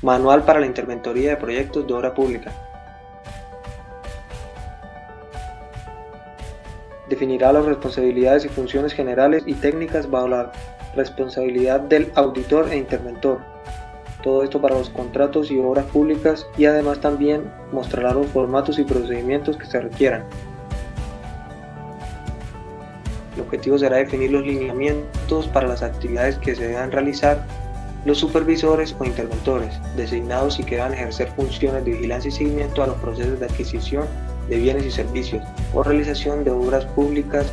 Manual para la interventoría de proyectos de obra pública. Definirá las responsabilidades y funciones generales y técnicas bajo la responsabilidad del auditor e interventor. Todo esto para los contratos y obras públicas, y además también mostrará los formatos y procedimientos que se requieran. El objetivo será definir los lineamientos para las actividades que se deban realizar los supervisores o interventores, designados y que deban ejercer funciones de vigilancia y seguimiento a los procesos de adquisición de bienes y servicios o realización de obras públicas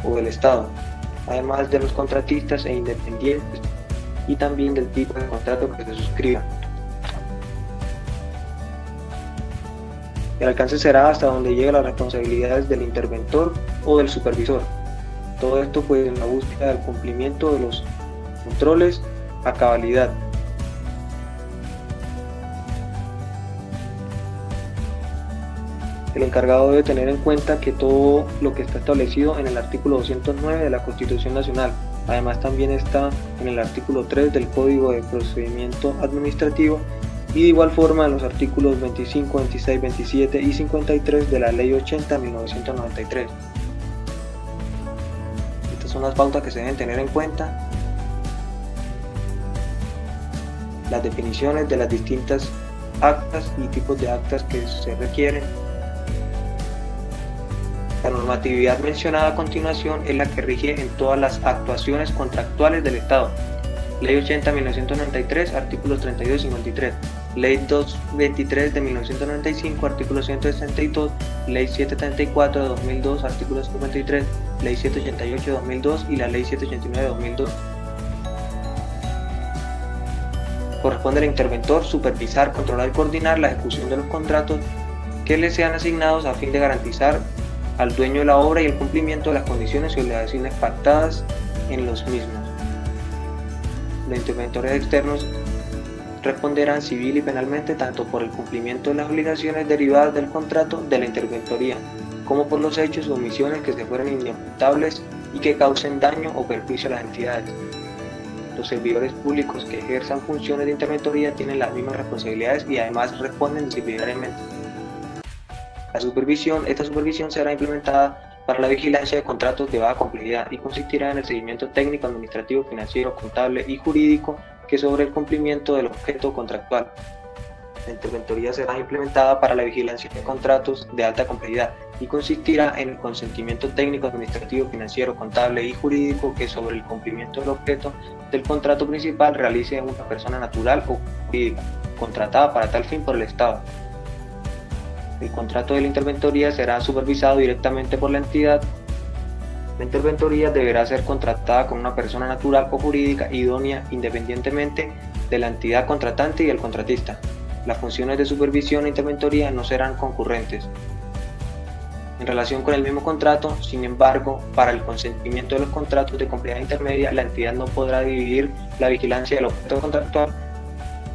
o del Estado, además de los contratistas e independientes y también del tipo de contrato que se suscriba. El alcance será hasta donde lleguen las responsabilidades del interventor o del supervisor. Todo esto pues en la búsqueda del cumplimiento de los controles a cabalidad. El encargado debe tener en cuenta que todo lo que está establecido en el artículo 209 de la Constitución Nacional, además también está en el artículo 3 del Código de Procedimiento Administrativo y de igual forma en los artículos 25, 26, 27 y 53 de la Ley 80 de 1993. Estas son las pautas que se deben tener en cuenta. Las definiciones de las distintas actas y tipos de actas que se requieren. La normatividad mencionada a continuación es la que rige en todas las actuaciones contractuales del Estado. Ley 80 de 1993, artículos 32 y 53. Ley 223 de 1995, artículo 162. Ley 734 de 2002, artículo 53. Ley 788 de 2002 y la Ley 789 de 2002. Corresponde al interventor supervisar, controlar y coordinar la ejecución de los contratos que le sean asignados a fin de garantizar al dueño de la obra y el cumplimiento de las condiciones y obligaciones pactadas en los mismos. Los interventores externos responderán civil y penalmente tanto por el cumplimiento de las obligaciones derivadas del contrato de la interventoría, como por los hechos o omisiones que se fueran inimputables y que causen daño o perjuicio a las entidades. Los servidores públicos que ejerzan funciones de interventoría tienen las mismas responsabilidades y además responden disciplinariamente. Esta supervisión será implementada para la vigilancia de contratos de baja complejidad y consistirá en el seguimiento técnico, administrativo, financiero, contable y jurídico que sobre el cumplimiento del objeto contractual. La interventoría será implementada para la vigilancia de contratos de alta complejidad y consistirá en el consentimiento técnico, administrativo, financiero, contable y jurídico que sobre el cumplimiento del objeto del contrato principal realice una persona natural o jurídica, contratada para tal fin por el Estado. El contrato de la interventoría será supervisado directamente por la entidad. La interventoría deberá ser contratada con una persona natural o jurídica idónea independientemente de la entidad contratante y el contratista. Las funciones de supervisión e interventoría no serán concurrentes. En relación con el mismo contrato, sin embargo, para el consentimiento de los contratos de complejidad intermedia, la entidad no podrá dividir la vigilancia del objeto contractual,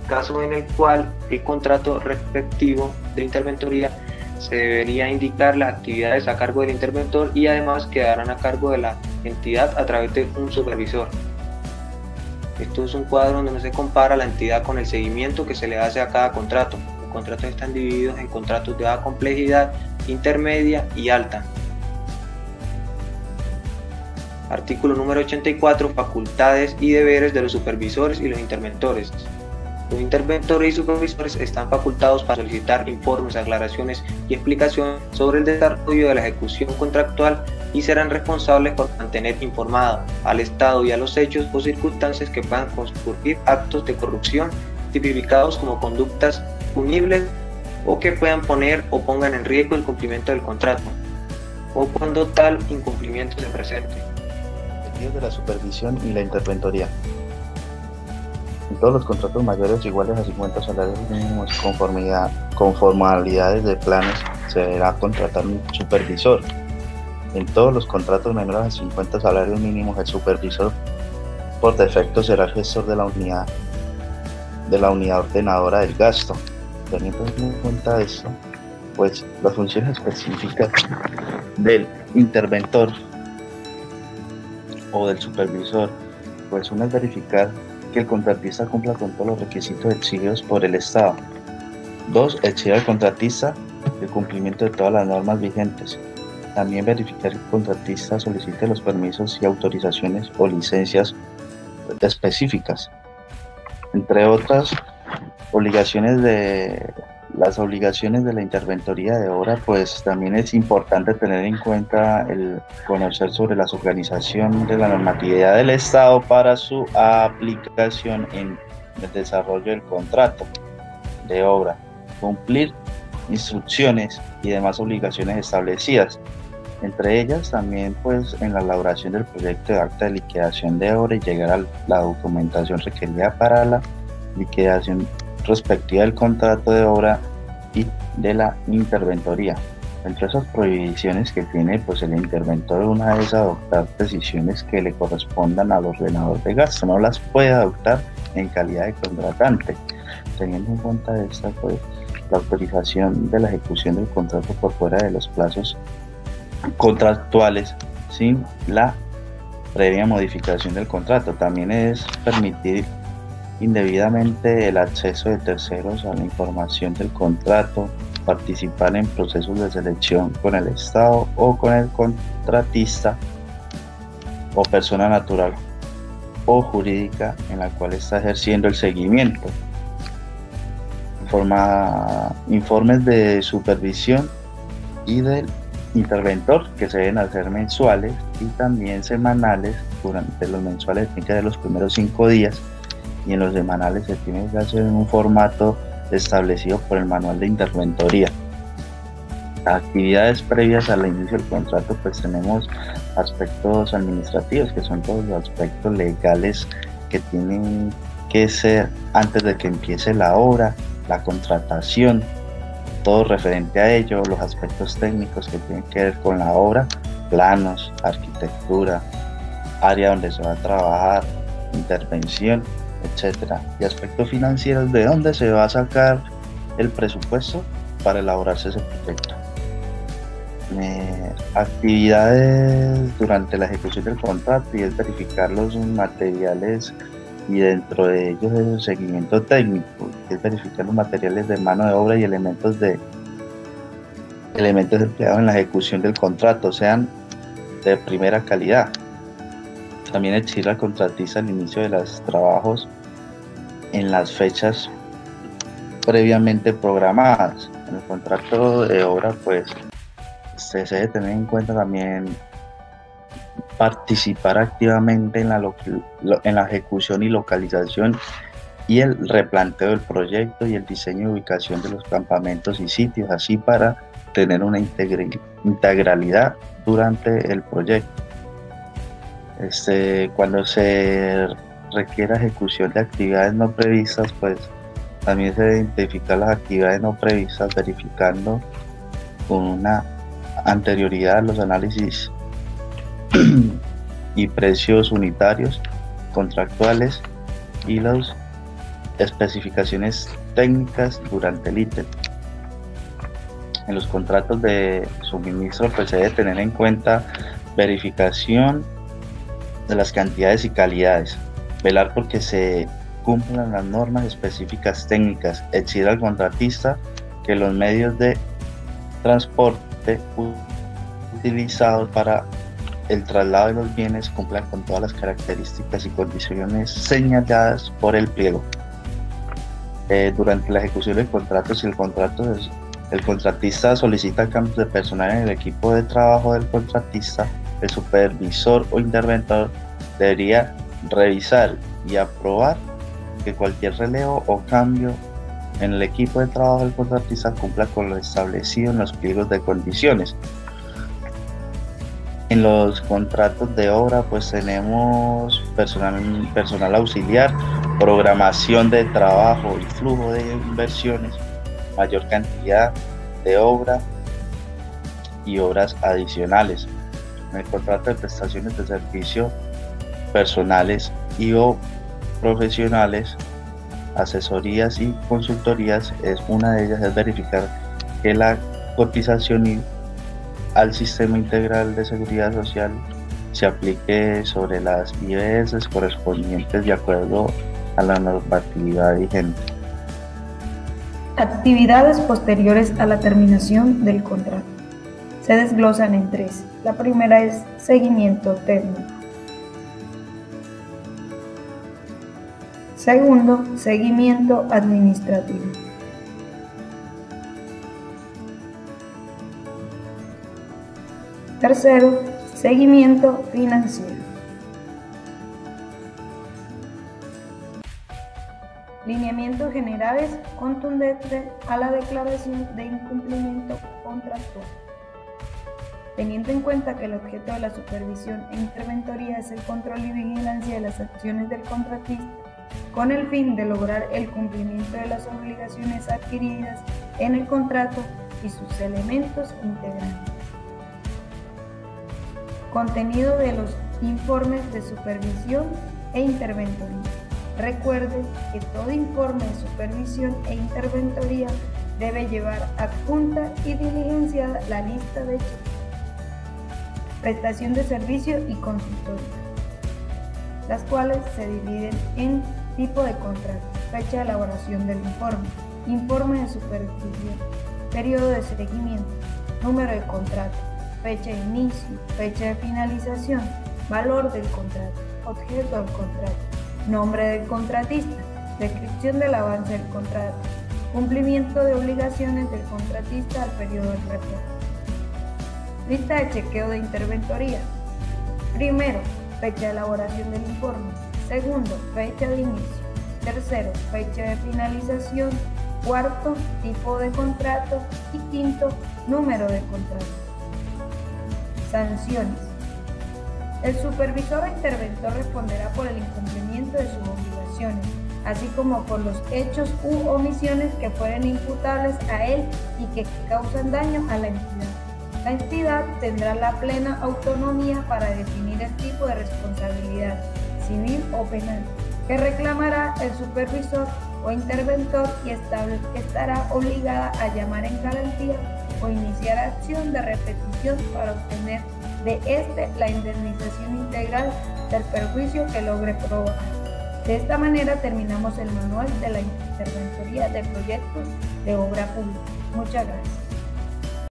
caso en el cual el contrato respectivo de interventoría se debería indicar las actividades a cargo del interventor y además quedarán a cargo de la entidad a través de un supervisor. Esto es un cuadro donde se compara la entidad con el seguimiento que se le hace a cada contrato. Los contratos están divididos en contratos de baja complejidad, intermedia y alta. Artículo número 84. Facultades y deberes de los supervisores y los interventores. Los interventores y supervisores están facultados para solicitar informes, aclaraciones y explicaciones sobre el desarrollo de la ejecución contractual y serán responsables por mantener informado al Estado y a los hechos o circunstancias que puedan concurrir actos de corrupción tipificados como conductas punibles o que puedan poner o pongan en riesgo el cumplimiento del contrato, o cuando tal incumplimiento se presente. De la supervisión y la interventoría. En todos los contratos mayores o iguales a 50 salarios mínimos con formalidades de planes se deberá contratar un supervisor. En todos los contratos menores a 50 salarios mínimos, el supervisor por defecto será el gestor de la unidad ordenadora del gasto. Teniendo en cuenta esto, pues las funciones específicas del interventor o del supervisor, pues una es verificar que el contratista cumpla con todos los requisitos exigidos por el Estado. 2. Exigir al contratista el cumplimiento de todas las normas vigentes. También verificar que el contratista solicite los permisos y autorizaciones o licencias específicas. Entre otras obligaciones de la interventoría de obra, pues también es importante tener en cuenta el conocer sobre las organizaciones de la normatividad del Estado para su aplicación en el desarrollo del contrato de obra, cumplir instrucciones y demás obligaciones establecidas. Entre ellas también pues en la elaboración del proyecto de acta de liquidación de obra y llegar a la documentación requerida para la liquidación respectiva del contrato de obra y de la interventoría. Entre esas prohibiciones que tiene pues el interventor, una es adoptar decisiones que le correspondan al ordenador de gasto, no las puede adoptar en calidad de contratante. Teniendo en cuenta esta pues la autorización de la ejecución del contrato por fuera de los plazos contractuales sin la previa modificación del contrato. También es permitir indebidamente el acceso de terceros a la información del contrato, participar en procesos de selección con el Estado o con el contratista o persona natural o jurídica en la cual está ejerciendo el seguimiento. Informes de supervisión y del interventor que se deben hacer mensuales y también semanales. Durante los mensuales tienen que ser los primeros 5 días y en los semanales se tiene que hacer en un formato establecido por el manual de interventoría. Actividades previas al inicio del contrato, pues tenemos aspectos administrativos, que son todos los aspectos legales que tienen que ser antes de que empiece la obra, la contratación, todo referente a ello, los aspectos técnicos que tienen que ver con la obra, planos, arquitectura, área donde se va a trabajar, intervención, etcétera, y aspectos financieros, de dónde se va a sacar el presupuesto para elaborarse ese proyecto. Actividades durante la ejecución del contrato y es verificar los materiales y dentro de ellos el seguimiento técnico, es verificar los materiales de mano de obra y elementos empleados en la ejecución del contrato sean de primera calidad. También exigir al contratista el inicio de los trabajos en las fechas previamente programadas. En el contrato de obra pues se debe tener en cuenta también participar activamente en la ejecución y localización y el replanteo del proyecto y el diseño y ubicación de los campamentos y sitios, así para tener una integralidad durante el proyecto. Cuando se requiera ejecución de actividades no previstas, pues también se debe identificar las actividades no previstas verificando con una anterioridad los análisis y precios unitarios contractuales y las especificaciones técnicas durante el ítem. En los contratos de suministro pues se debe tener en cuenta verificación de las cantidades y calidades, velar porque se cumplan las normas específicas técnicas, exigir al contratista que los medios de transporte utilizados para el traslado de los bienes cumplan con todas las características y condiciones señaladas por el pliego. Durante la ejecución del contrato, si el contratista solicita cambios de personal en el equipo de trabajo del contratista, el supervisor o interventor debería revisar y aprobar que cualquier relevo o cambio en el equipo de trabajo del contratista cumpla con lo establecido en los pliegos de condiciones. En los contratos de obra pues tenemos personal auxiliar, programación de trabajo y flujo de inversiones, mayor cantidad de obra y obras adicionales. En el contrato de prestaciones de servicio personales y o profesionales, asesorías y consultorías, una de ellas es verificar que la cotización al sistema integral de seguridad social se aplique sobre las IBS correspondientes de acuerdo a la normatividad vigente. Actividades posteriores a la terminación del contrato. Se desglosan en tres. La primera es seguimiento técnico. Segundo, seguimiento administrativo. Tercero, seguimiento financiero. Lineamientos generales contundentes a la declaración de incumplimiento contractual. Teniendo en cuenta que el objeto de la supervisión e interventoría es el control y vigilancia de las acciones del contratista, con el fin de lograr el cumplimiento de las obligaciones adquiridas en el contrato y sus elementos integrantes. Contenido de los informes de supervisión e interventoría. Recuerde que todo informe de supervisión e interventoría debe llevar adjunta y diligenciada la lista de hechos. Prestación de servicio y consultoría, las cuales se dividen en tipo de contrato, fecha de elaboración del informe, informe de supervisión, periodo de seguimiento, número de contrato, fecha de inicio, fecha de finalización, valor del contrato, objeto del contrato, nombre del contratista, descripción del avance del contrato, cumplimiento de obligaciones del contratista al periodo del reporte. Lista de chequeo de interventoría. Primero, fecha de elaboración del informe. Segundo, fecha de inicio. Tercero, fecha de finalización. Cuarto, tipo de contrato. Y quinto, número de contrato. Sanciones. El supervisor o interventor responderá por el incumplimiento de sus obligaciones, así como por los hechos u omisiones que fueren imputables a él y que causan daño a la entidad. La entidad tendrá la plena autonomía para definir el tipo de responsabilidad, civil o penal, que reclamará el supervisor o interventor y estará obligada a llamar en garantía o iniciar acción de repetición para obtener de este la indemnización integral del perjuicio que logre probar. De esta manera terminamos el manual de la interventoría de proyectos de obra pública. Muchas gracias.